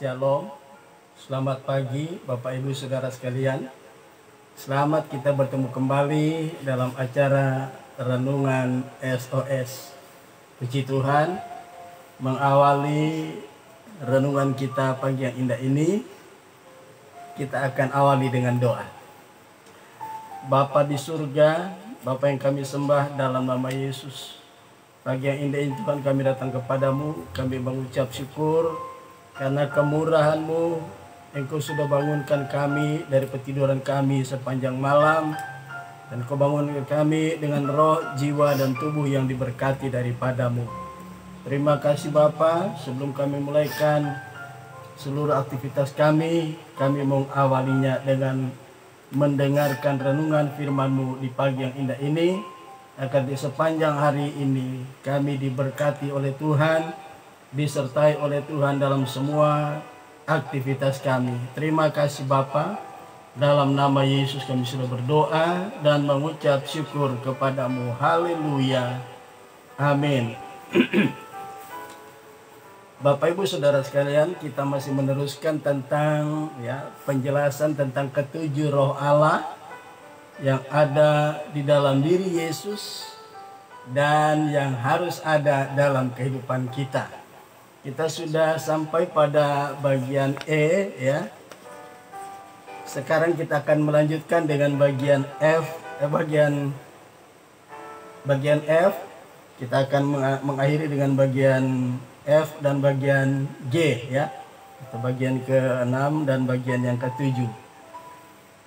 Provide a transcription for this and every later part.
Shalom, selamat pagi Bapak Ibu Saudara sekalian. Selamat kita bertemu kembali dalam acara Renungan SOS. Puji Tuhan, mengawali renungan kita pagi yang indah ini, kita akan awali dengan doa. Bapa di surga, Bapa yang kami sembah dalam nama Yesus, pagi yang indah ini Tuhan, kami datang kepadamu, kami mengucap syukur karena kemurahan-Mu, Engkau sudah bangunkan kami dari petiduran kami sepanjang malam, dan Kau bangunkan kami dengan roh, jiwa, dan tubuh yang diberkati daripada-Mu. Terima kasih Bapa. Sebelum kami mulaikan seluruh aktivitas kami mengawalinya dengan mendengarkan renungan firman-Mu di pagi yang indah ini, agar di sepanjang hari ini kami diberkati oleh Tuhan, disertai oleh Tuhan dalam semua aktivitas kami. Terima kasih Bapa. Dalam nama Yesus kami sudah berdoa dan mengucap syukur kepadamu. Haleluya. Amin. Bapak Ibu Saudara sekalian, kita masih meneruskan tentang penjelasan tentang ketujuh roh Allah yang ada di dalam diri Yesus dan yang harus ada dalam kehidupan kita. Kita sudah sampai pada bagian E ya. Sekarang kita akan melanjutkan dengan bagian F, bagian F. Kita akan mengakhiri dengan bagian F dan bagian G ya. Atau bagian ke-6 dan bagian yang ke-7.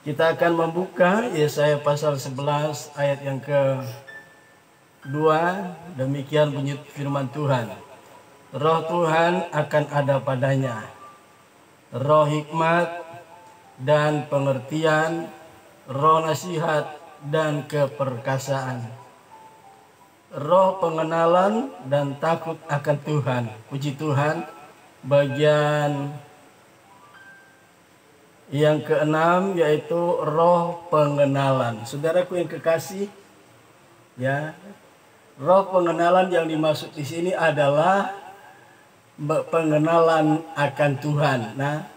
Kita akan membuka Yesaya pasal 11 ayat yang ke-2. Demikian bunyi firman Tuhan. Roh Tuhan akan ada padanya, roh hikmat dan pengertian, roh nasihat dan keperkasaan, roh pengenalan dan takut akan Tuhan. Puji Tuhan. Bagian yang ke-6 yaitu roh pengenalan. Saudaraku yang kekasih, ya, roh pengenalan yang dimaksud di sini adalah pengenalan akan Tuhan. Nah,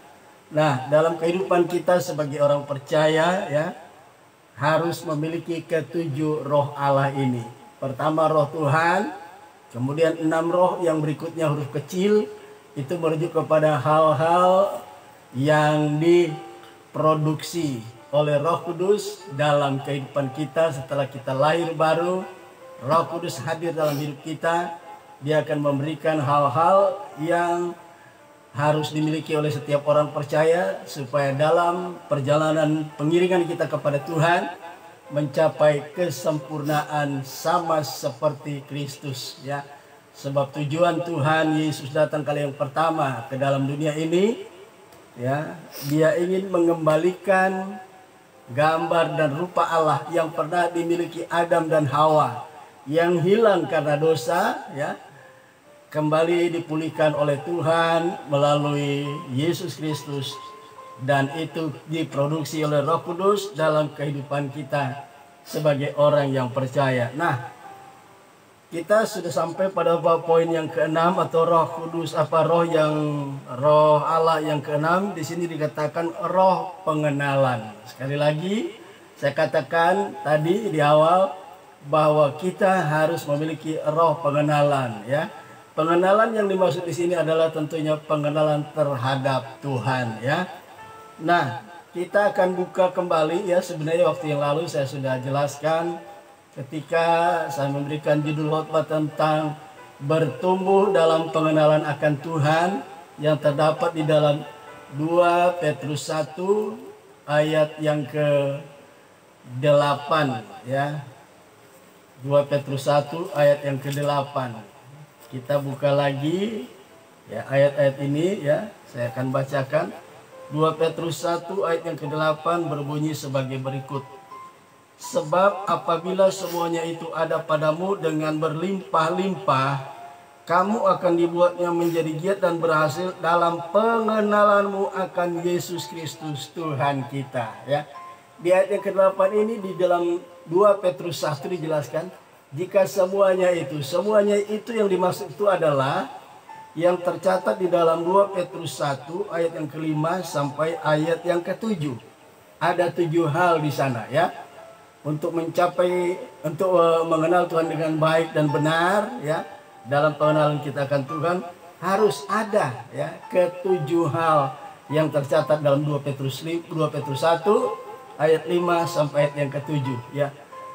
dalam kehidupan kita sebagai orang percaya ya, harus memiliki ketujuh roh Allah ini. Pertama roh Tuhan, kemudian 6 roh yang berikutnya huruf kecil, itu merujuk kepada hal-hal yang diproduksi oleh Roh Kudus dalam kehidupan kita setelah kita lahir baru. Roh Kudus hadir dalam hidup kita. Dia akan memberikan hal-hal yang harus dimiliki oleh setiap orang percaya supaya dalam perjalanan pengiringan kita kepada Tuhan mencapai kesempurnaan sama seperti Kristus ya. Sebab tujuan Tuhan Yesus datang kali yang pertama ke dalam dunia ini ya, Dia ingin mengembalikan gambar dan rupa Allah yang pernah dimiliki Adam dan Hawa yang hilang karena dosa ya, kembali dipulihkan oleh Tuhan melalui Yesus Kristus, dan itu diproduksi oleh Roh Kudus dalam kehidupan kita sebagai orang yang percaya. Nah, kita sudah sampai pada poin yang ke-6 atau Roh Kudus, roh Allah yang ke-6. Di sini dikatakan roh pengenalan. Sekali lagi saya katakan tadi di awal bahwa kita harus memiliki roh pengenalan ya. Pengenalan yang dimaksud di sini adalah tentunya pengenalan terhadap Tuhan ya. Nah, kita akan buka kembali ya. Sebenarnya waktu yang lalu saya sudah jelaskan ketika saya memberikan judul khotbah tentang bertumbuh dalam pengenalan akan Tuhan yang terdapat di dalam 2 Petrus 1 ayat yang ke-8 ya. 2 Petrus 1 ayat yang ke-8. Kita buka lagi ya ayat-ayat ini ya. Saya akan bacakan. 2 Petrus 1 ayat yang ke-8 berbunyi sebagai berikut. Sebab apabila semuanya itu ada padamu dengan berlimpah-limpah, kamu akan dibuatnya menjadi giat dan berhasil dalam pengenalanmu akan Yesus Kristus Tuhan kita ya. Di ayat yang ke-8 ini di dalam 2 Petrus 1 dijelaskan, jika semuanya itu yang dimaksud itu adalah yang tercatat di dalam 2 Petrus 1 ayat yang ke-5 sampai ayat yang ke-7. Ada 7 hal di sana ya. Untuk mengenal Tuhan dengan baik dan benar ya. Dalam pengenalan kita akan Tuhan harus ada ya ke-7 hal yang tercatat dalam 2 Petrus 1 ayat 5 sampai ayat yang ke-7 ya.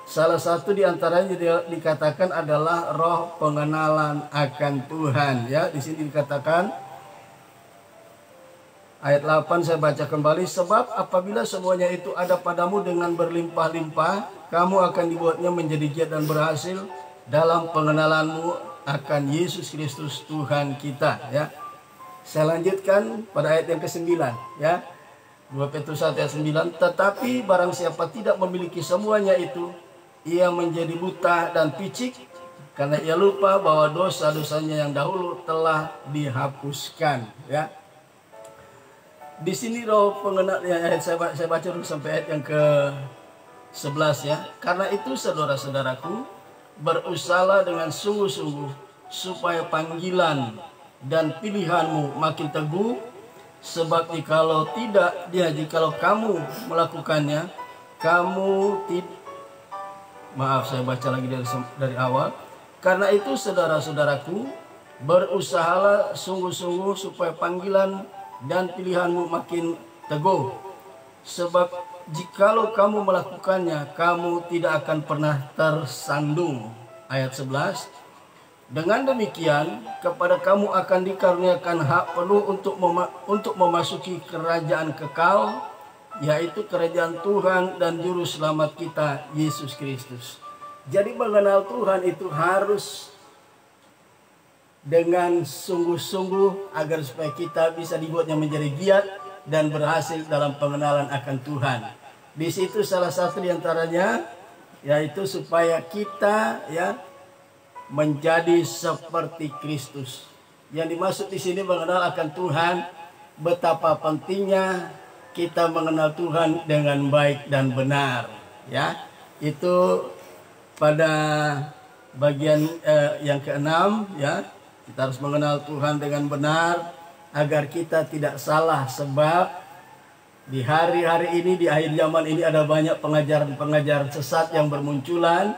Salah satu di antaranya dikatakan adalah roh pengenalan akan Tuhan ya. Di sini dikatakan ayat 8 saya baca kembali, sebab apabila semuanya itu ada padamu dengan berlimpah-limpah, kamu akan dibuatnya menjadi giat dan berhasil dalam pengenalanmu akan Yesus Kristus Tuhan kita ya. Saya lanjutkan pada ayat yang ke-9 ya. 2 Petrus 1 ayat 9, tetapi barang siapa tidak memiliki semuanya itu, ia menjadi buta dan picik karena ia lupa bahwa dosa-dosanya yang dahulu telah dihapuskan ya. Di sini roh pengenal ya, saya baca dulu sampai ayat yang ke-11 ya. Karena itu saudara-saudaraku, berusahalah dengan sungguh-sungguh supaya panggilan dan pilihanmu makin teguh, sebab jikalau kamu melakukannya, saya baca lagi dari awal. Karena itu saudara-saudaraku, berusahalah sungguh-sungguh supaya panggilan dan pilihanmu makin teguh, sebab jikalau kamu melakukannya, kamu tidak akan pernah tersandung. Ayat 11, dengan demikian kepada kamu akan dikaruniakan hak penuh untuk memasuki kerajaan kekal, yaitu kerajaan Tuhan dan Juru Selamat kita, Yesus Kristus. Jadi mengenal Tuhan itu harus dengan sungguh-sungguh agar supaya kita bisa dibuatnya menjadi giat dan berhasil dalam pengenalan akan Tuhan. Di situ salah satu diantaranya yaitu supaya kita ya menjadi seperti Kristus. Yang dimaksud di sini mengenal akan Tuhan, betapa pentingnya kita mengenal Tuhan dengan baik dan benar ya. Itu pada bagian yang keenam ya. Kita harus mengenal Tuhan dengan benar agar kita tidak salah, sebab di hari-hari ini, di akhir zaman ini ada banyak pengajaran-pengajaran sesat yang bermunculan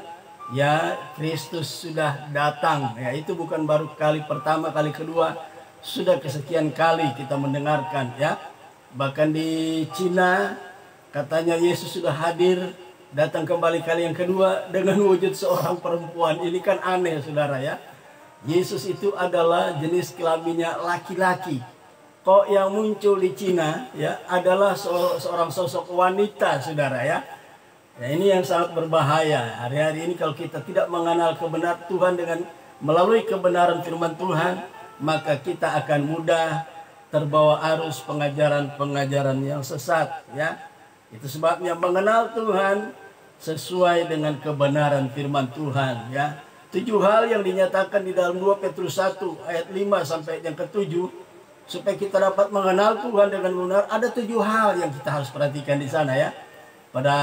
ya. Kristus sudah datang ya, itu bukan baru kali pertama, kali kedua, sudah kesekian kali kita mendengarkan ya. Bahkan di Cina katanya Yesus sudah hadir, datang kembali kali yang kedua dengan wujud seorang perempuan. Ini kan aneh saudara ya. Yesus itu adalah jenis kelaminnya laki-laki. Kok yang muncul di Cina ya adalah seorang sosok wanita saudara ya. Ya, ini yang sangat berbahaya. Hari-hari ini kalau kita tidak mengenal kebenaran Tuhan dengan melalui kebenaran firman Tuhan, maka kita akan mudah terbawa arus pengajaran-pengajaran yang sesat ya. Itu sebabnya mengenal Tuhan sesuai dengan kebenaran firman Tuhan ya. 7 hal yang dinyatakan di dalam 2 Petrus 1 ayat 5 sampai yang ke-7, supaya kita dapat mengenal Tuhan dengan benar. Ada 7 hal yang kita harus perhatikan di sana ya. Pada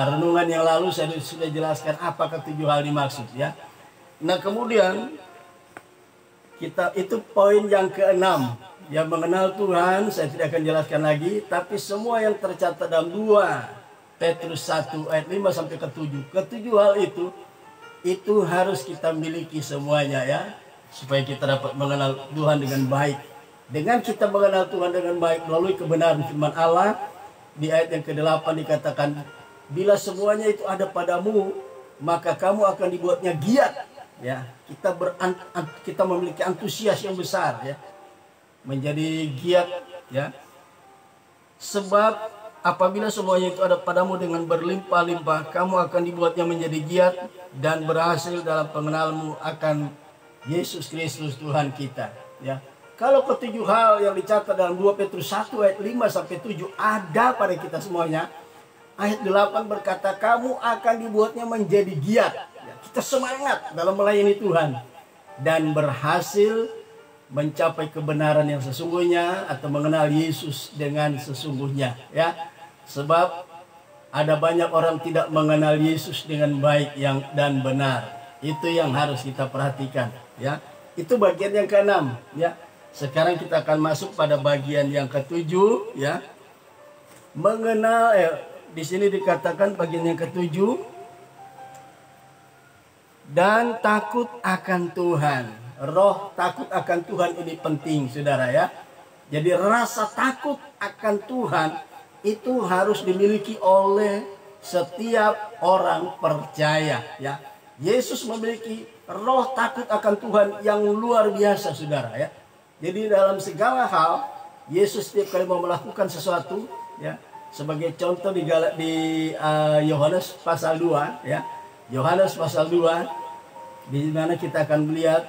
renungan yang lalu saya sudah jelaskan apakah 7 hal dimaksud ya. Nah kemudian kita itu poin yang ke-6 yang mengenal Tuhan. Saya tidak akan jelaskan lagi, tapi semua yang tercatat dalam 2 Petrus 1 ayat 5 sampai ke-7. Ke-7 hal itu harus kita miliki semuanya ya, supaya kita dapat mengenal Tuhan dengan baik. Dengan kita mengenal Tuhan dengan baik melalui kebenaran firman Allah, di ayat yang ke-8 dikatakan, bila semuanya itu ada padamu, maka kamu akan dibuatnya giat ya. Kita memiliki antusias yang besar ya, menjadi giat ya. Sebab apabila semuanya itu ada padamu dengan berlimpah-limpah, kamu akan dibuatnya menjadi giat dan berhasil dalam pengenalanmu akan Yesus Kristus Tuhan kita ya. Kalau ke-7 hal yang dicatat dalam 2 Petrus 1 ayat 5 sampai 7 ada pada kita semuanya. Ayat 8 berkata kamu akan dibuatnya menjadi giat ya. Kita semangat dalam melayani Tuhan dan berhasil mencapai kebenaran yang sesungguhnya atau mengenal Yesus dengan sesungguhnya ya. Sebab ada banyak orang tidak mengenal Yesus dengan baik dan benar. Itu yang harus kita perhatikan ya. Itu bagian yang keenam, ya. Sekarang kita akan masuk pada bagian yang ketujuh, ya. Mengenal, di sini dikatakan bagian yang ketujuh, dan takut akan Tuhan. Roh takut akan Tuhan ini penting, saudara, ya. Jadi rasa takut akan Tuhan itu harus dimiliki oleh setiap orang percaya, ya. Yesus memiliki roh takut akan Tuhan yang luar biasa, saudara, ya. Jadi dalam segala hal Yesus setiap kali mau melakukan sesuatu, ya. Sebagai contoh di Yohanes pasal 2, ya. Yohanes pasal 2, di mana kita akan melihat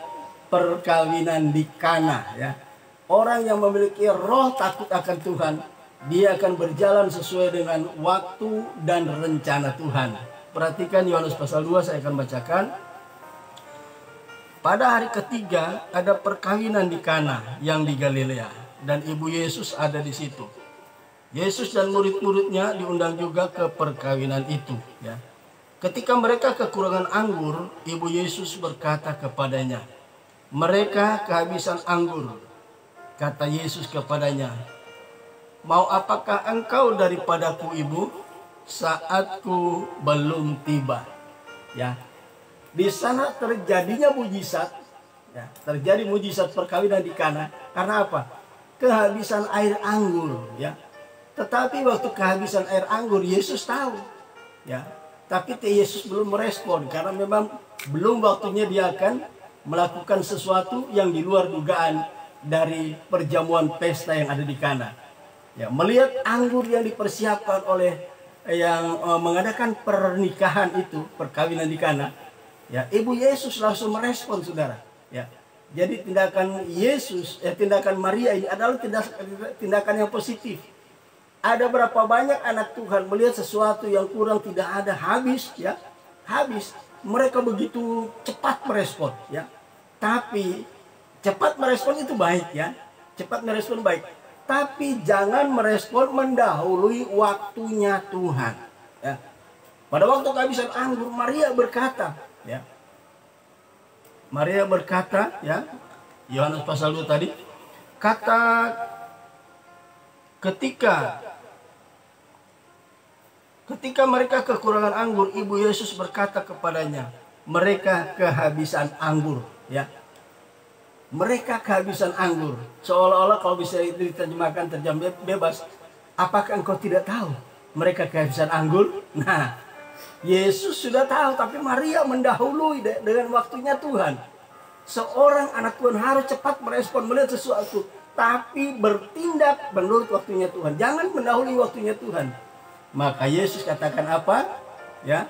perkawinan di Kana, ya. Orang yang memiliki roh takut akan Tuhan, dia akan berjalan sesuai dengan waktu dan rencana Tuhan. Perhatikan Yohanes pasal 2, saya akan bacakan. Pada hari ketiga ada perkawinan di Kana yang di Galilea, dan ibu Yesus ada di situ. Yesus dan murid-muridnya diundang juga ke perkawinan itu, ya. Ketika mereka kekurangan anggur, ibu Yesus berkata kepadanya, "Mereka kehabisan anggur." Kata Yesus kepadanya, "Mau apakah engkau daripadaku, ibu? Saatku belum tiba." Ya, di sana terjadinya mujizat, ya, terjadi mujizat perkawinan di Kana. Karena apa? Kehabisan air anggur, ya. Tetapi waktu kehabisan air anggur, Yesus tahu, ya. Tapi Yesus belum merespon karena memang belum waktunya dia akan melakukan sesuatu yang di luar dugaan dari perjamuan pesta yang ada di Kana. Ya, melihat anggur yang dipersiapkan oleh yang mengadakan pernikahan itu, perkawinan di Kana, ya, ibu Yesus langsung merespon, saudara. Ya, jadi tindakan Yesus, tindakan Maria ini adalah tindakan yang positif. Ada berapa banyak anak Tuhan melihat sesuatu yang kurang tidak ada, habis, ya, habis. Mereka begitu cepat merespon, ya. Tapi cepat merespon itu baik, ya. Cepat merespon baik. Tapi jangan merespon mendahului waktunya Tuhan, ya. Pada waktu kehabisan anggur, Maria berkata, ya. Maria berkata, ya. Yohanes pasal 2 tadi. Kata ketika mereka kekurangan anggur, ibu Yesus berkata kepadanya, "Mereka kehabisan anggur." Ya, mereka kehabisan anggur. Seolah-olah kalau bisa itu diterjemahkan terjemah bebas, apakah engkau tidak tahu mereka kehabisan anggur? Nah, Yesus sudah tahu, tapi Maria mendahului dengan waktunya Tuhan. Seorang anak Tuhan harus cepat merespon melihat sesuatu, tapi bertindak menurut waktunya Tuhan. Jangan mendahului waktunya Tuhan. Maka Yesus katakan apa? Ya,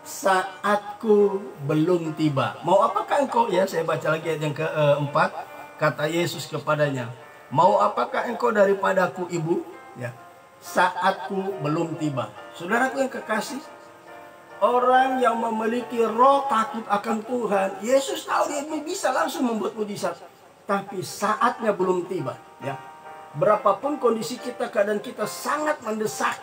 saatku belum tiba. Mau apakah engkau? Ya, saya baca lagi ayat yang keempat. Kata Yesus kepadanya, "Mau apakah engkau daripadaku, ibu?" Ya, saatku belum tiba. Saudaraku yang kekasih, orang yang memiliki roh takut akan Tuhan, Yesus tahu dia bisa langsung membuat mujizat, tapi saatnya belum tiba. Ya, berapapun kondisi kita, keadaan kita sangat mendesak,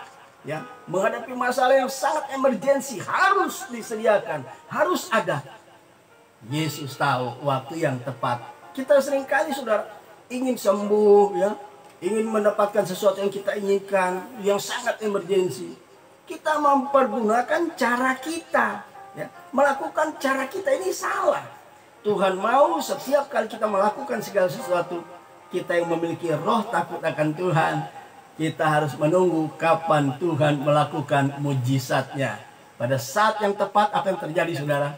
ya, menghadapi masalah yang sangat emergensi, harus disediakan, harus ada. Yesus tahu waktu yang tepat. Kita seringkali, saudara, ingin sembuh, ya, ingin mendapatkan sesuatu yang kita inginkan, yang sangat emergensi. Kita mempergunakan cara kita, ya, melakukan cara kita ini salah. Tuhan mau setiap kali kita melakukan segala sesuatu, kita yang memiliki roh takut akan Tuhan, kita harus menunggu kapan Tuhan melakukan mujizatnya. Pada saat yang tepat akan terjadi, saudara.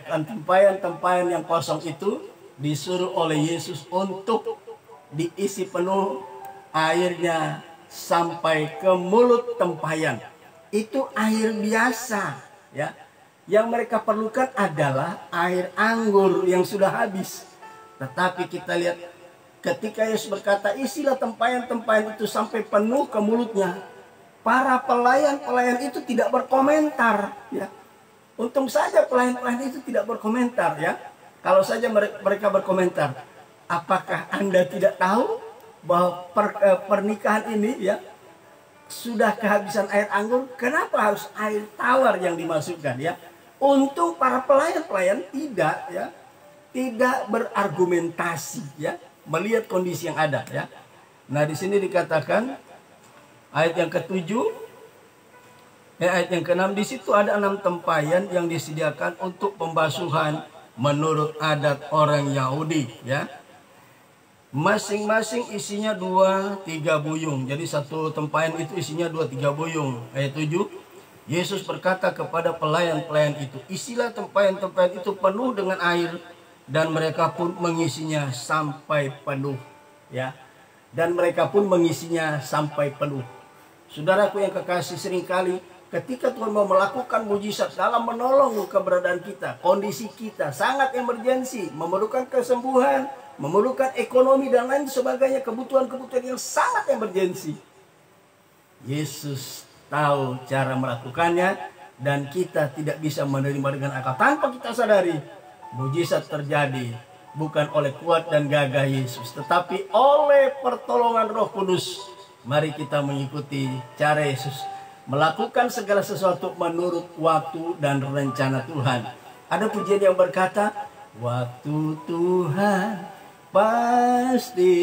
Tempayan-tempayan yang kosong itu disuruh oleh Yesus untuk diisi penuh airnya sampai ke mulut tempayan. Itu air biasa, ya. Yang mereka perlukan adalah air anggur yang sudah habis. Tetapi kita lihat ketika Yesus berkata, "Isilah tempayan-tempayan itu sampai penuh ke mulutnya." Para pelayan-pelayan itu tidak berkomentar, ya. Untung saja pelayan-pelayan itu tidak berkomentar, ya. Kalau saja mereka berkomentar, apakah Anda tidak tahu bahwa pernikahan ini, ya, sudah kehabisan air anggur? Kenapa harus air tawar yang dimasukkan, ya? Untuk para pelayan-pelayan tidak ya, tidak berargumentasi ya, melihat kondisi yang ada ya. Nah, di sini dikatakan ayat yang ketujuh, ayat yang keenam, di situ ada 6 tempayan yang disediakan untuk pembasuhan menurut adat orang Yahudi ya. Masing-masing isinya 2-3 buyung. Jadi satu tempayan itu isinya 2-3 buyung. Ayat 7. Yesus berkata kepada pelayan-pelayan itu, isilah tempayan-tempayan itu penuh dengan air, dan mereka pun mengisinya sampai penuh. Ya, dan mereka pun mengisinya sampai penuh. Saudaraku yang kekasih, seringkali ketika Tuhan mau melakukan mujizat dalam menolong keberadaan kita, kondisi kita sangat emergensi, memerlukan kesembuhan, memerlukan ekonomi dan lain sebagainya, kebutuhan-kebutuhan yang sangat emergensi, Yesus tahu cara melakukannya, dan kita tidak bisa menerima dengan akal. Tanpa kita sadari, mujizat terjadi bukan oleh kuat dan gagah Yesus, tetapi oleh pertolongan Roh Kudus. Mari kita mengikuti cara Yesus melakukan segala sesuatu menurut waktu dan rencana Tuhan. Ada pujian yang berkata, waktu Tuhan pasti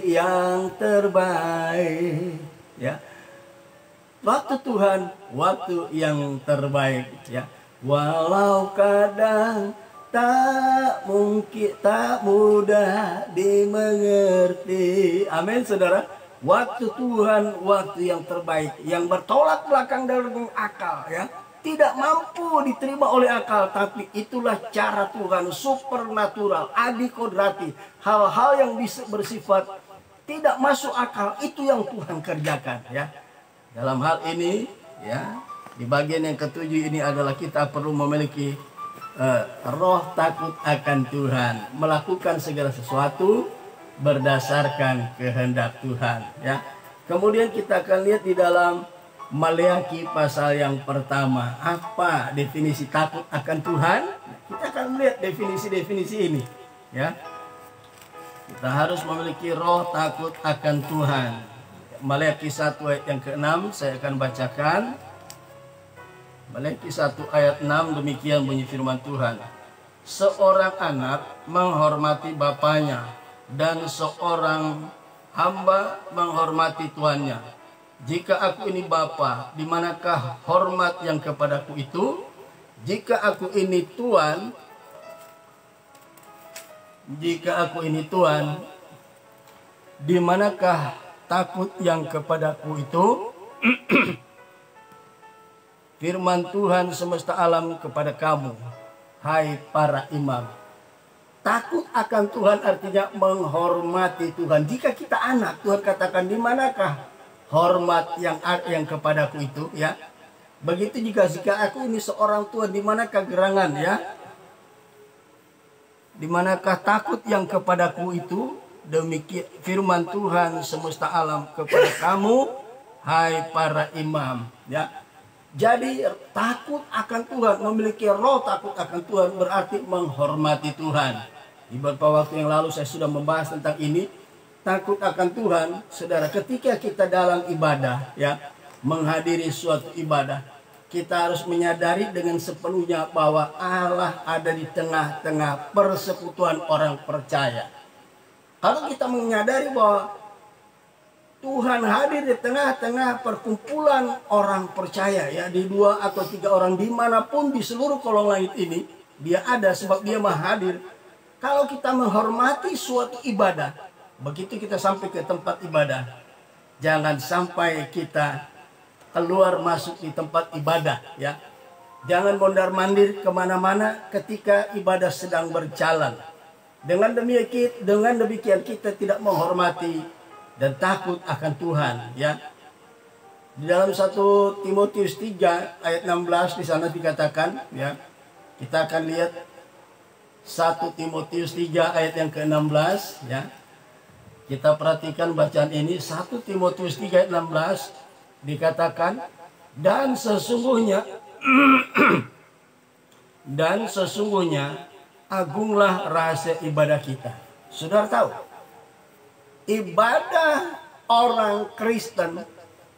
yang terbaik ya. Waktu Tuhan, waktu yang terbaik ya. Walau kadang tak mungkin, tak mudah dimengerti. Amin saudara. Waktu Tuhan, waktu yang terbaik, yang bertolak belakang dengan akal ya. Tidak mampu diterima oleh akal, tapi itulah cara Tuhan, supernatural, adikodrati. Hal-hal yang bisa bersifat tidak masuk akal, itu yang Tuhan kerjakan ya. Dalam hal ini ya, di bagian yang ketujuh ini adalah kita perlu memiliki roh takut akan Tuhan, melakukan segala sesuatu berdasarkan kehendak Tuhan ya. Kemudian kita akan lihat di dalam Maleakhi pasal yang pertama, apa definisi takut akan Tuhan. Kita akan melihat definisi-definisi ini ya. Kita harus memiliki roh takut akan Tuhan. Maleakhi 1 ayat yang ke-6 saya akan bacakan. Maleakhi 1 ayat 6, demikian bunyi firman Tuhan. Seorang anak menghormati bapaknya, dan seorang hamba menghormati tuannya. Jika aku ini bapa, di manakah hormat yang kepadaku itu? Jika aku ini tuan, di manakah takut yang kepadaku itu? Firman Tuhan semesta alam kepada kamu, hai para imam. Takut akan Tuhan artinya menghormati Tuhan. Jika kita anak, Tuhan katakan, di manakah hormat yang kepadaku itu ya. Begitu jika aku ini seorang Tuhan, di manakah gerangan ya? Di manakah takut yang kepadaku itu? Demikian firman Tuhan semesta alam kepada kamu, hai para imam ya. Jadi takut akan Tuhan, memiliki roh takut akan Tuhan berarti menghormati Tuhan. Di beberapa waktu yang lalu saya sudah membahas tentang ini. Takut akan Tuhan, saudara, ketika kita dalam ibadah ya, menghadiri suatu ibadah, kita harus menyadari dengan sepenuhnya bahwa Allah ada di tengah-tengah persekutuan orang percaya. Kalau kita menyadari bahwa Tuhan hadir di tengah-tengah perkumpulan orang percaya ya, di 2 atau 3 orang dimanapun di seluruh kolong langit ini, dia ada sebab dia maha hadir. Kalau kita menghormati suatu ibadah, begitu kita sampai ke tempat ibadah, jangan sampai kita keluar masuk di tempat ibadah ya. Jangan mondar-mandir kemana-mana ketika ibadah sedang berjalan. Dengan demikian kita tidak menghormati dan takut akan Tuhan ya. Di dalam 1 Timotius 3 ayat 16 di sana dikatakan ya. Kita akan lihat 1 Timotius 3 ayat yang ke-16 ya. Kita perhatikan bacaan ini. 1 Timotius 3 ayat 16 dikatakan, dan sesungguhnya agunglah rahasia ibadah kita. Saudara tahu, ibadah orang Kristen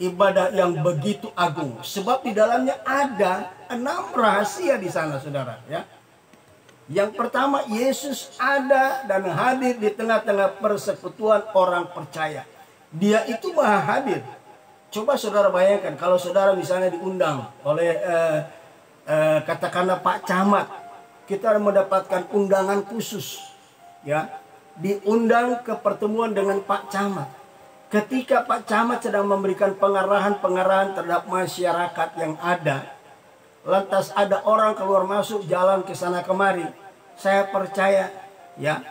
ibadah yang begitu agung. Sebab di dalamnya ada 6 rahasia di sana, saudara. Ya. Yang pertama, Yesus ada dan hadir di tengah-tengah persekutuan orang percaya. Dia itu maha hadir. Coba saudara bayangkan kalau saudara misalnya diundang oleh katakanlah Pak Camat, kita mendapatkan undangan khusus, ya, diundang ke pertemuan dengan Pak Camat. Ketika Pak Camat sedang memberikan pengarahan-pengarahan terhadap masyarakat yang ada, lantas ada orang keluar masuk jalan ke sana kemari, saya percaya, ya,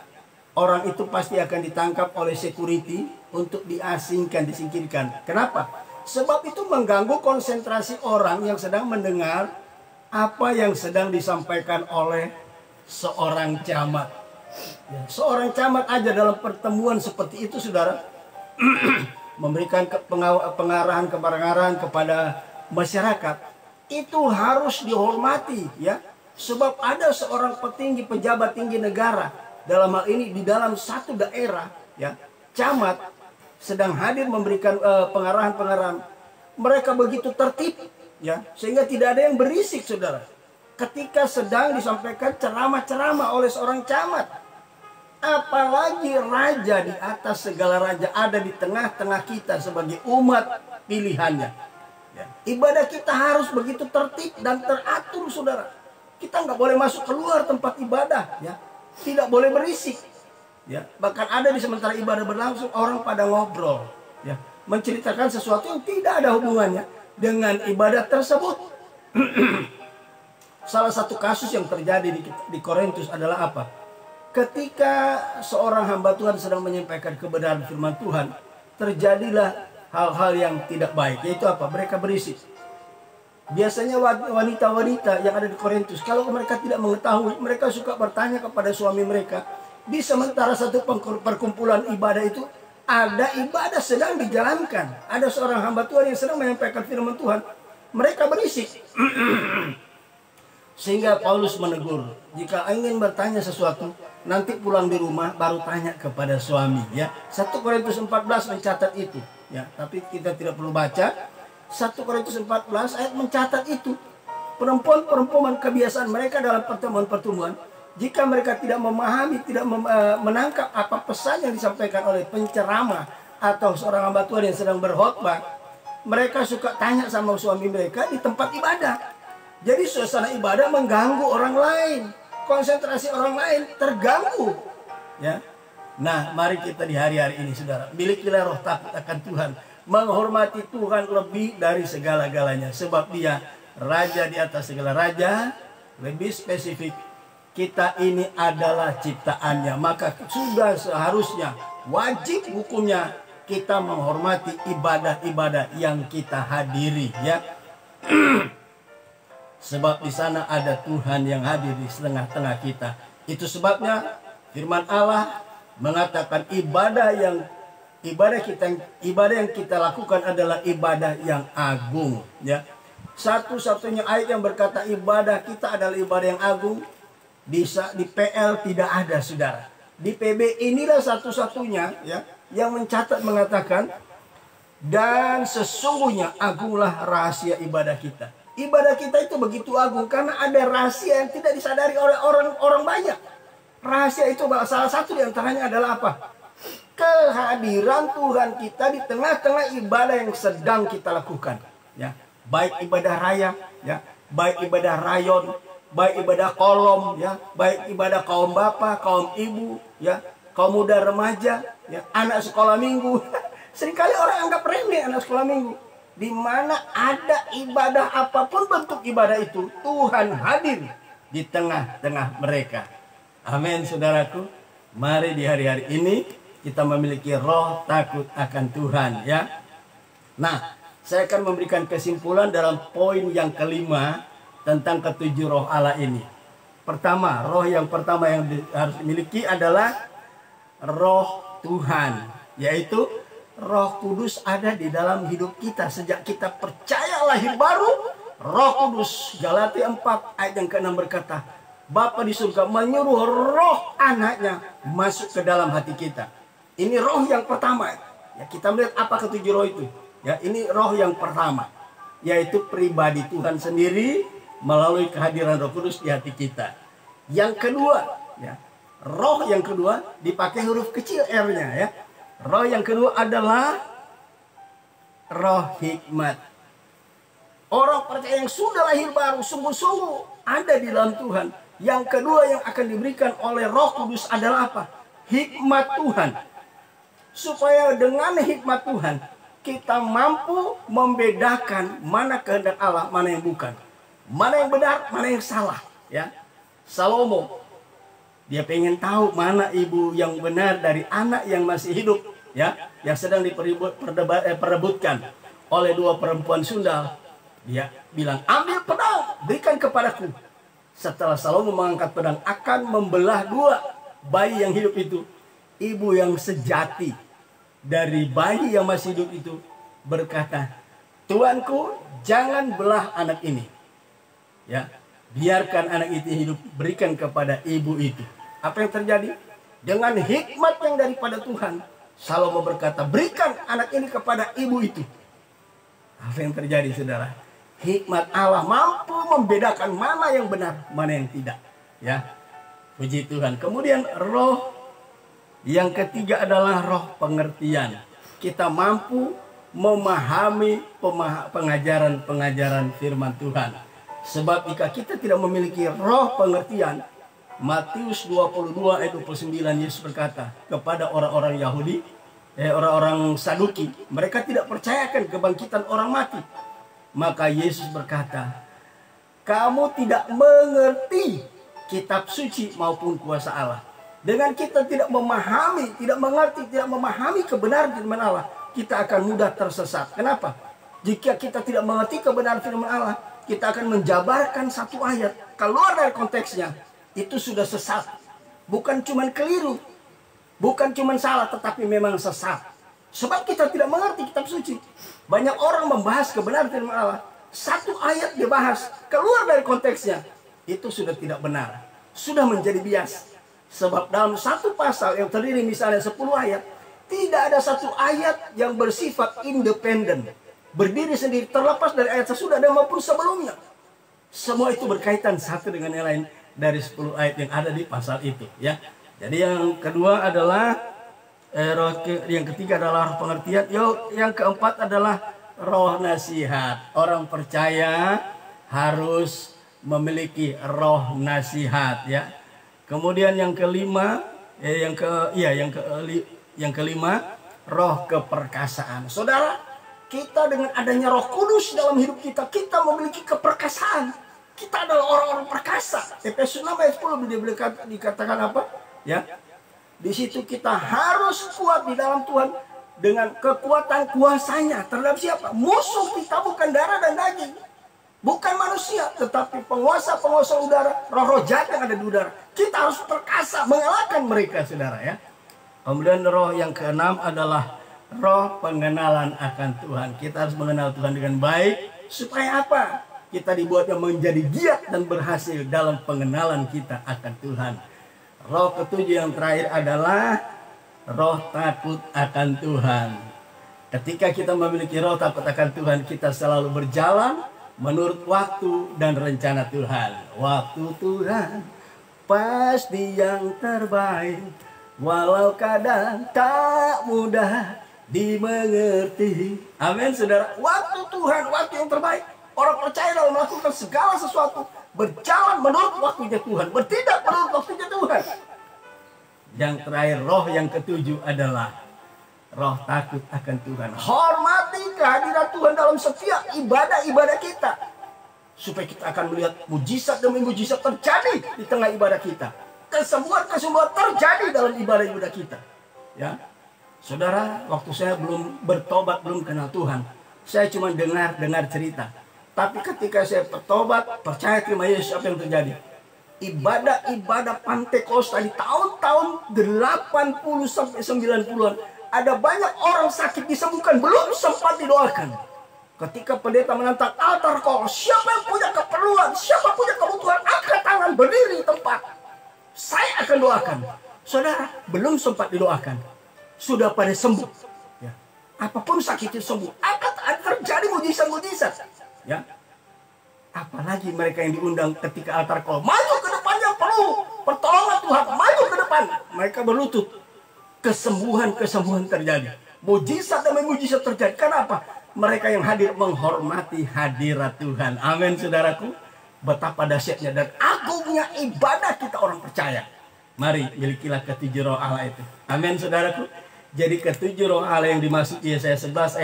orang itu pasti akan ditangkap oleh security untuk diasingkan, disingkirkan. Kenapa? Sebab itu mengganggu konsentrasi orang yang sedang mendengar apa yang sedang disampaikan oleh seorang camat. Ya, seorang camat aja dalam pertemuan seperti itu, saudara, memberikan pengarahan kepada masyarakat, itu harus dihormati, ya. Sebab ada seorang petinggi, pejabat tinggi negara, dalam hal ini di dalam satu daerah, ya, camat sedang hadir memberikan pengarahan-pengarahan. Mereka begitu tertib, ya, sehingga tidak ada yang berisik, saudara. Ketika sedang disampaikan ceramah-ceramah oleh seorang camat, apalagi raja di atas segala raja ada di tengah-tengah kita sebagai umat pilihannya. Ya. Ibadah kita harus begitu tertib dan teratur, saudara. Kita nggak boleh masuk keluar tempat ibadah, ya, tidak boleh berisik. Ya, bahkan ada di sementara ibadah berlangsung orang pada ngobrol, ya, menceritakan sesuatu yang tidak ada hubungannya dengan ibadah tersebut. Salah satu kasus yang terjadi di Korintus adalah apa? Ketika seorang hamba Tuhan sedang menyampaikan kebenaran firman Tuhan, terjadilah hal-hal yang tidak baik, yaitu apa? Mereka berisik. Biasanya wanita-wanita yang ada di Korintus, kalau mereka tidak mengetahui, mereka suka bertanya kepada suami mereka. Di sementara satu perkumpulan ibadah itu ada ibadah sedang dijalankan, ada seorang hamba Tuhan yang sedang menyampaikan firman Tuhan, mereka berisik. Sehingga Paulus menegur, jika ingin bertanya sesuatu, nanti pulang di rumah baru tanya kepada suami, ya. 1 Korintus 14 mencatat itu, ya, tapi kita tidak perlu baca. 1 Korintus 14 ayat mencatat itu. Perempuan-perempuan kebiasaan mereka dalam pertemuan-pertemuan, jika mereka tidak memahami, tidak menangkap apa pesan yang disampaikan oleh penceramah atau seorang hamba Tuhan yang sedang berkhotbah, mereka suka tanya sama suami mereka di tempat ibadah. Jadi suasana ibadah mengganggu orang lain, konsentrasi orang lain terganggu, ya. Nah, mari kita di hari-hari ini, saudara, milikilah roh takut akan Tuhan, menghormati Tuhan lebih dari segala-galanya, sebab Dia raja di atas segala raja. Lebih spesifik, kita ini adalah ciptaannya, maka sudah seharusnya, wajib hukumnya kita menghormati ibadah-ibadah yang kita hadiri, ya. Sebab di sana ada Tuhan yang hadir di tengah-tengah kita. Itu sebabnya firman Allah mengatakan ibadah yang kita lakukan adalah ibadah yang agung, ya. Satu-satunya ayat yang berkata ibadah kita adalah ibadah yang agung di PL tidak ada, saudara. Di PB inilah satu-satunya, ya, yang mencatat mengatakan, dan sesungguhnya agunglah rahasia ibadah kita. Ibadah kita itu begitu agung karena ada rahasia yang tidak disadari oleh orang banyak. Rahasia itu salah satu di antaranya adalah apa? Kehadiran Tuhan kita di tengah-tengah ibadah yang sedang kita lakukan, ya. Baik ibadah raya, ya, baik ibadah rayon, baik ibadah kolom, ya, baik ibadah kaum bapak, kaum ibu, ya, kaum muda remaja, ya, anak sekolah minggu. Seringkali orang anggap remeh anak sekolah minggu. Di mana ada ibadah apapun bentuk ibadah itu, Tuhan hadir di tengah-tengah mereka. Amin, saudaraku. Mari di hari-hari ini kita memiliki roh takut akan Tuhan, ya. Nah, saya akan memberikan kesimpulan dalam poin yang kelima tentang ketujuh roh Allah ini. Pertama, roh yang pertama yang harus dimiliki adalah roh Tuhan, yaitu Roh Kudus ada di dalam hidup kita sejak kita percaya lahir baru. Roh Kudus, Galatia 4 ayat yang ke-6 berkata, Bapa di surga menyuruh roh anaknya masuk ke dalam hati kita. Ini roh yang pertama. Ya, kita melihat apa ketujuh roh itu. Ya, ini roh yang pertama, yaitu pribadi Tuhan sendiri melalui kehadiran Roh Kudus di hati kita. Yang kedua, ya, roh yang kedua dipakai huruf kecil R-nya ya. Roh yang kedua adalah roh hikmat. Orang percaya yang sudah lahir baru sungguh-sungguh ada di dalam Tuhan. Yang kedua yang akan diberikan oleh Roh Kudus adalah apa? Hikmat Tuhan. Supaya dengan hikmat Tuhan kita mampu membedakan mana kehendak Allah, mana yang bukan. Mana yang benar, mana yang salah. Ya, Salomo, dia pengen tahu mana ibu yang benar dari anak yang masih hidup. Ya, yang sedang diperebutkan oleh dua perempuan Sunda. Dia bilang, ambil pedang, berikan kepadaku. Setelah Salomo mengangkat pedang, akan membelah dua bayi yang hidup itu. Ibu yang sejati dari bayi yang masih hidup itu berkata, Tuanku, jangan belah anak ini. Ya, biarkan anak itu hidup, berikan kepada ibu itu. Apa yang terjadi? Dengan hikmat yang daripada Tuhan, Salomo berkata, berikan anak ini kepada ibu itu. Apa yang terjadi, saudara? Hikmat Allah mampu membedakan mana yang benar, mana yang tidak. Ya, puji Tuhan. Kemudian roh yang ketiga adalah roh pengertian. Kita mampu memahami pengajaran-pengajaran firman Tuhan. Sebab jika kita tidak memiliki roh pengertian, Matius 22 ayat 29 Yesus berkata kepada orang-orang Yahudi, orang-orang Saduki, mereka tidak percayakan kebangkitan orang mati. Maka Yesus berkata, kamu tidak mengerti kitab suci maupun kuasa Allah. Dengan kita tidak memahami, tidak mengerti, tidak memahami kebenaran firman Allah, kita akan mudah tersesat. Kenapa? Jika kita tidak mengerti kebenaran firman Allah, kita akan menjabarkan satu ayat keluar dari konteksnya, itu sudah sesat. Bukan cuma keliru, bukan cuma salah, tetapi memang sesat. Sebab kita tidak mengerti kitab suci. Banyak orang membahas kebenaran firman Allah, satu ayat dibahas keluar dari konteksnya, itu sudah tidak benar, sudah menjadi bias. Sebab dalam satu pasal yang terdiri misalnya 10 ayat, tidak ada satu ayat yang bersifat independen, berdiri sendiri, terlepas dari ayat sesudah dan maupun sebelumnya. Semua itu berkaitan satu dengan yang lain dari 10 ayat yang ada di pasal itu. Ya, jadi yang kedua adalah yang ketiga adalah roh pengertian. Yang keempat adalah roh nasihat. Orang percaya harus memiliki roh nasihat. Ya. Kemudian yang kelima, yang kelima, roh keperkasaan. Saudara, kita dengan adanya Roh Kudus dalam hidup kita, kita memiliki keperkasaan. Kita adalah orang-orang perkasa. Efesus 6 ayat 10 dikatakan apa? Ya. Di situ kita harus kuat di dalam Tuhan dengan kekuatan kuasanya terhadap siapa? Musuh kita bukan darah dan daging, bukan manusia, tetapi penguasa-penguasa udara, roh-roh jahat yang ada di udara. Kita harus perkasa mengalahkan mereka, saudara ya. Kemudian roh yang keenam adalah roh pengenalan akan Tuhan. Kita harus mengenal Tuhan dengan baik. Supaya apa? Kita dibuatnya menjadi giat dan berhasil dalam pengenalan kita akan Tuhan. Roh ketujuh yang terakhir adalah roh takut akan Tuhan. Ketika kita memiliki roh takut akan Tuhan, kita selalu berjalan menurut waktu dan rencana Tuhan. Waktu Tuhan pasti yang terbaik, walau kadang tak mudah dimengerti. Amin, saudara. Waktu Tuhan, waktu yang terbaik. Orang percaya dalam melakukan segala sesuatu berjalan menurut waktunya Tuhan, bertindak menurut waktunya Tuhan. Yang terakhir, roh yang ketujuh adalah roh takut akan Tuhan. Hormati kehadiran Tuhan dalam setiap ibadah-ibadah kita, supaya kita akan melihat mujizat demi mujizat terjadi di tengah ibadah kita. Kesembuhan-kesembuhan terjadi dalam ibadah-ibadah kita. Ya, saudara, waktu saya belum bertobat, belum kenal Tuhan, saya cuma dengar cerita. Tapi ketika saya bertobat, percaya terima Yesus, apa yang terjadi? Ibadah-ibadah Pantekosta di tahun-tahun 80 sampai 90-an, ada banyak orang sakit disembuhkan, belum sempat didoakan. Ketika pendeta menantang altar call, siapa yang punya keperluan, siapa punya kebutuhan, angkat tangan, berdiri di tempat, saya akan doakan. Saudara, belum sempat didoakan, sudah pada sembuh. Ya. Apapun sakitnya sembuh, angkat terjadi mujizat-mujizat. Ya. Apalagi mereka yang diundang ketika altar call, maju ke depan yang perlu pertolongan Tuhan, maju ke depan. Mereka berlutut. Kesembuhan-kesembuhan terjadi. Mujizat demi mujizat terjadi. Kenapa? Mereka yang hadir menghormati hadirat Tuhan. Amin, saudaraku. Betapa dahsyatnya dan agungnya ibadah kita orang percaya. Mari milikilah ketujuh roh Allah itu. Amin, saudaraku. Jadi ketujuh roh Allah yang dimaksud Yesaya 11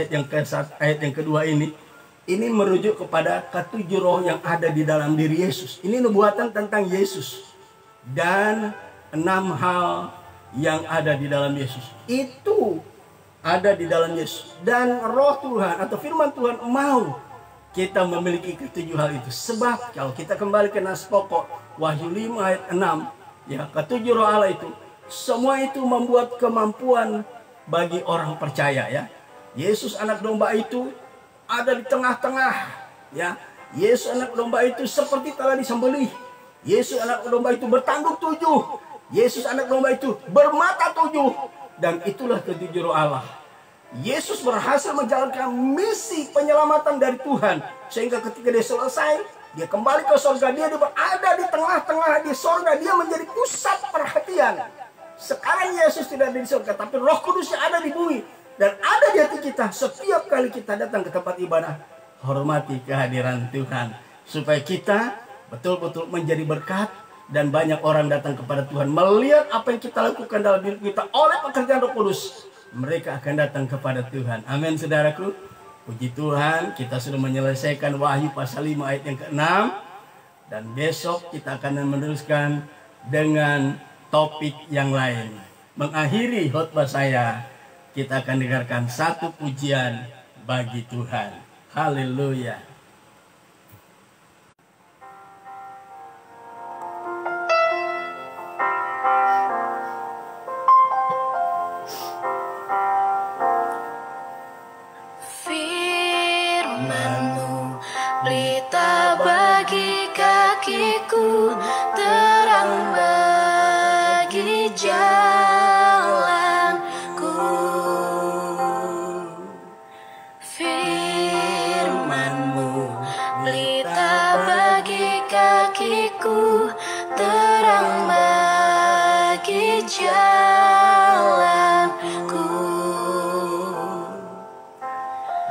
ayat yang kedua ini merujuk kepada ketujuh roh yang ada di dalam diri Yesus. Ini nubuatan tentang Yesus. Dan 6 hal yang ada di dalam Yesus. Itu ada di dalam Yesus. Dan roh Tuhan atau firman Tuhan mau kita memiliki ketujuh hal itu. Sebab kalau kita kembali ke nas pokok Wahyu 5 ayat 6. Ya, ketujuh roh Allah itu. Semua itu membuat kemampuan bagi orang percaya ya. Yesus anak domba itu ada di tengah-tengah ya. Yesus anak domba itu seperti telah disembelih. Yesus anak domba itu bertanduk 7. Yesus anak domba itu bermata 7. Dan itulah ketujuh roh Allah. Yesus berhasil menjalankan misi penyelamatan dari Tuhan. Sehingga ketika dia selesai, dia kembali ke surga. Dia berada di tengah-tengah di surga. Dia menjadi pusat perhatian. Sekarang Yesus tidak ada di surga, tapi Roh Kudusnya ada di bumi. Dan ada di hati kita setiap kali kita datang ke tempat ibadah. Hormati kehadiran Tuhan. Supaya kita betul-betul menjadi berkat. Dan banyak orang datang kepada Tuhan. Melihat apa yang kita lakukan dalam diri kita oleh pekerjaan Roh Kudus. Mereka akan datang kepada Tuhan. Amin, saudaraku. Puji Tuhan, kita sudah menyelesaikan Wahyu pasal 5 ayat yang ke-6. Dan besok kita akan meneruskan dengan topik yang lain. Mengakhiri khotbah saya, kita akan dengarkan satu pujian bagi Tuhan. Haleluya. Firman-Mu berita bagi kakiku, terang bagi jalanku. Firman-Mu berita bagi kakiku, terang bagi jalanku.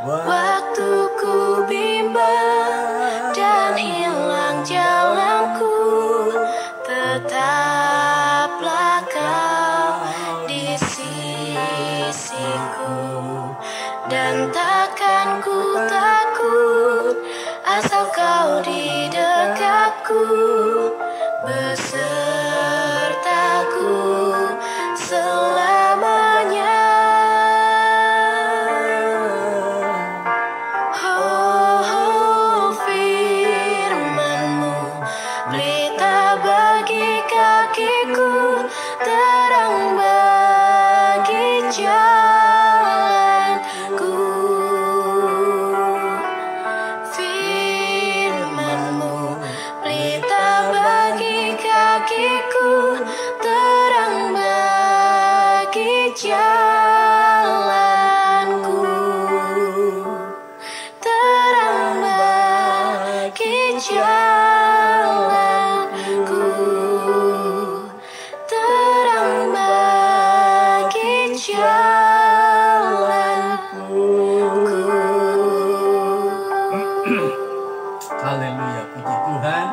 Waktu ku bimbang dan hilang jalanku, tetaplah Kau di sisiku. Dan takkan ku takut, asal Kau di dekatku, besertaku selamanya. Oh, firman-Mu berita bagi kakiku, terang bagi jalanku. Firman-Mu berita bagi kakiku, terang bagi jalanku. Terang bagi jalanku, terang bagi jalanku. Haleluya, puji Tuhan.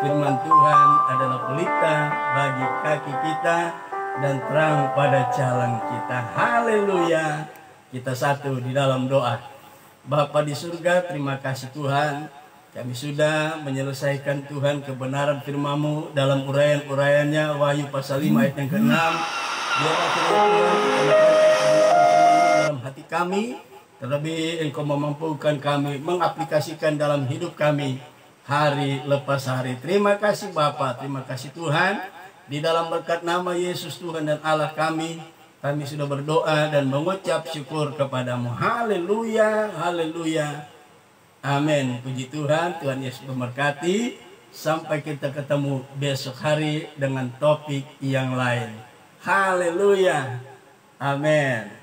Firman Tuhan adalah pelita bagi kaki kita dan terang pada jalan kita. Haleluya. Kita satu di dalam doa. Bapa di surga, terima kasih Tuhan. Kami sudah menyelesaikan Tuhan kebenaran firman-Mu dalam uraian-uraiannya Wahyu pasal 5 ayat yang ke-6. Biarlah firman Tuhan kita dalam hati kami. Terlebih Engkau memampukan kami mengaplikasikan dalam hidup kami hari lepas hari. Terima kasih Bapa, terima kasih Tuhan. Di dalam berkat nama Yesus Tuhan dan Allah kami sudah berdoa dan mengucap syukur kepadamu. Haleluya, haleluya. Amin. Puji Tuhan, Tuhan Yesus memberkati. Sampai kita ketemu besok hari dengan topik yang lain. Haleluya. Amin.